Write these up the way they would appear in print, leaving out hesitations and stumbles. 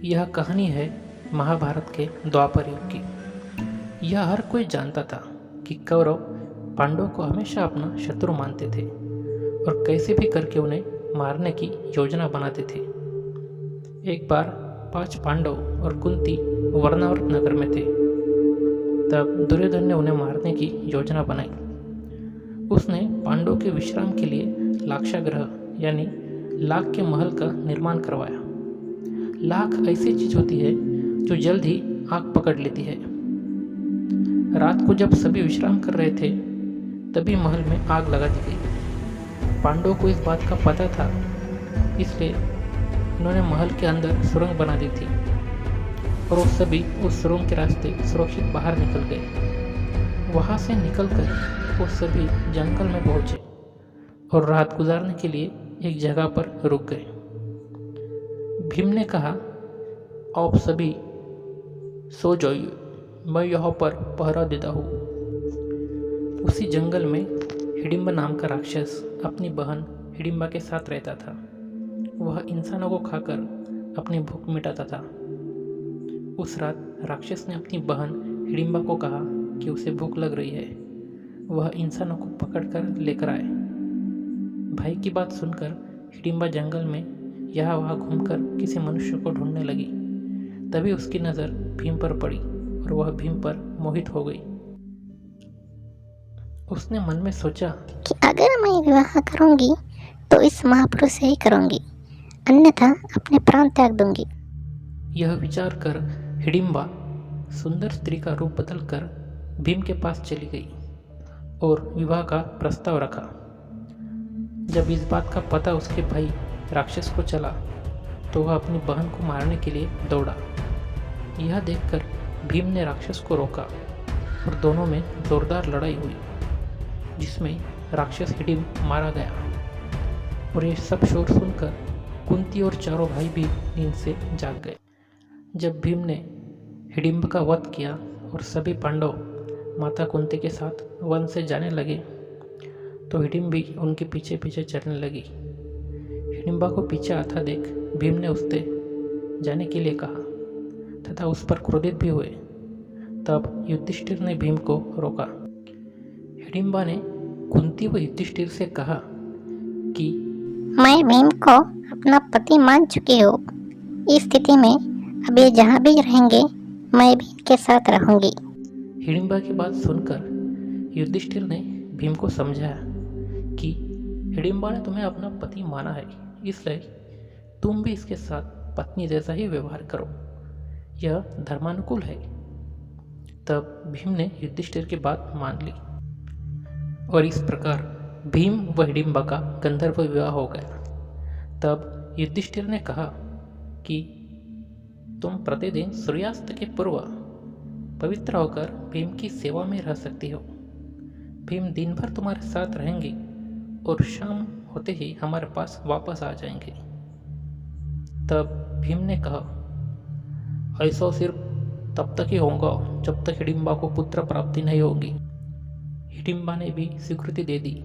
यह कहानी है महाभारत के द्वापर युग की। यह हर कोई जानता था कि कौरव पांडवों को हमेशा अपना शत्रु मानते थे और कैसे भी करके उन्हें मारने की योजना बनाते थे। एक बार 5 पांडव और कुंती वर्णावृत नगर में थे। तब दुर्योधन ने उन्हें मारने की योजना बनाई। उसने पांडवों के विश्राम के लिए लाक्षागृह यानी लाख के महल का निर्माण करवाया। लाख ऐसी चीज होती है जो जल्द ही आग पकड़ लेती है। रात को जब सभी विश्राम कर रहे थे तभी महल में आग लगा दी गई। पांडवों को इस बात का पता था, इसलिए उन्होंने महल के अंदर सुरंग बना दी थी और वो सभी उस सुरंग के रास्ते सुरक्षित बाहर निकल गए। वहां से निकलकर वो सभी जंगल में पहुंचे और रात गुजारने के लिए एक जगह पर रुक गए। भीम ने कहा, आप सभी सो जाइए, मैं यहाँ पर पहरा देता हूँ। उसी जंगल में हिडिंबा नाम का राक्षस अपनी बहन हिडिंबा के साथ रहता था। वह इंसानों को खाकर अपनी भूख मिटाता था। उस रात राक्षस ने अपनी बहन हिडिंबा को कहा कि उसे भूख लग रही है, वह इंसानों को पकड़कर लेकर आए। भाई की बात सुनकर हिडिंबा जंगल में यहाँ वहाँ घूमकर किसी मनुष्य को ढूंढने लगी। तभी उसकी नज़र भीम पर पड़ी और वह भीम पर मोहित हो गई। उसने मन में सोचा कि अगर मैं विवाह करूंगी तो इस महापुरुष से ही करूंगी, अन्यथा अपने प्राण त्याग दूंगी। यह विचार कर हिडिंबा सुंदर स्त्री का रूप बदलकर भीम के पास चली गई और विवाह का प्रस्ताव रखा। जब इस बात का पता उसके भाई राक्षस को चला तो वह अपनी बहन को मारने के लिए दौड़ा। यह देखकर भीम ने राक्षस को रोका और दोनों में जोरदार लड़ाई हुई, जिसमें राक्षस हिडिंब मारा गया। और ये सब शोर सुनकर कुंती और चारों भाई भी नींद से जाग गए। जब भीम ने हिडिंब का वध किया और सभी पांडव माता कुंती के साथ वन से जाने लगे तो हिडिंब भी उनके पीछे पीछे चलने लगी। हिडिंबा को पीछे आता देख भीम ने उससे जाने के लिए कहा तथा उस पर क्रोधित भी हुए। तब युधिष्ठिर ने भीम को रोका। हिडिंबा ने कुंती व युधिष्ठिर से कहा कि मैं भीम को अपना पति मान चुकी हूँ। इस स्थिति में अब ये जहाँ भी रहेंगे मैं भी इनके साथ रहूंगी। हिडिंबा की बात सुनकर युधिष्ठिर ने भीम को समझाया कि हिडिंबा ने तुम्हें अपना पति माना है, इसलिए तुम भी इसके साथ पत्नी जैसा ही व्यवहार करो, यह धर्मानुकूल है। तब भीम ने युधिष्ठिर की बात मान ली और इस प्रकार भीम व हिडिंबा का गंधर्व विवाह हो गया। तब युधिष्ठिर ने कहा कि तुम प्रतिदिन सूर्यास्त के पूर्व पवित्र होकर भीम की सेवा में रह सकती हो। भीम दिन भर तुम्हारे साथ रहेंगे और शाम होते ही हमारे पास वापस आ जाएंगे। तब भीम ने कहा, ऐसा सिर्फ तब तक ही होगा जब तक हिडिंबा को पुत्र प्राप्ति नहीं होगी। हिडिंबा ने भी स्वीकृति दे दी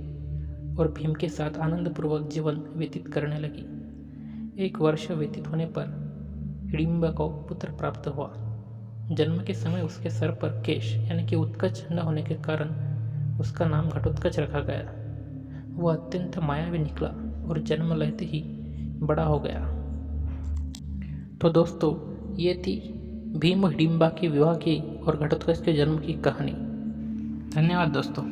और भीम के साथ आनंदपूर्वक जीवन व्यतीत करने लगी। 1 वर्ष व्यतीत होने पर हिडिंबा को पुत्र प्राप्त हुआ। जन्म के समय उसके सर पर केश यानी कि उत्कच न होने के कारण उसका नाम घटोत्कच रखा गया। वह अत्यंत मायावी निकला और जन्म लेते ही बड़ा हो गया। तो दोस्तों, ये थी भीम हिडिंबा के विवाह की और घटोत्कच के जन्म की कहानी। धन्यवाद दोस्तों।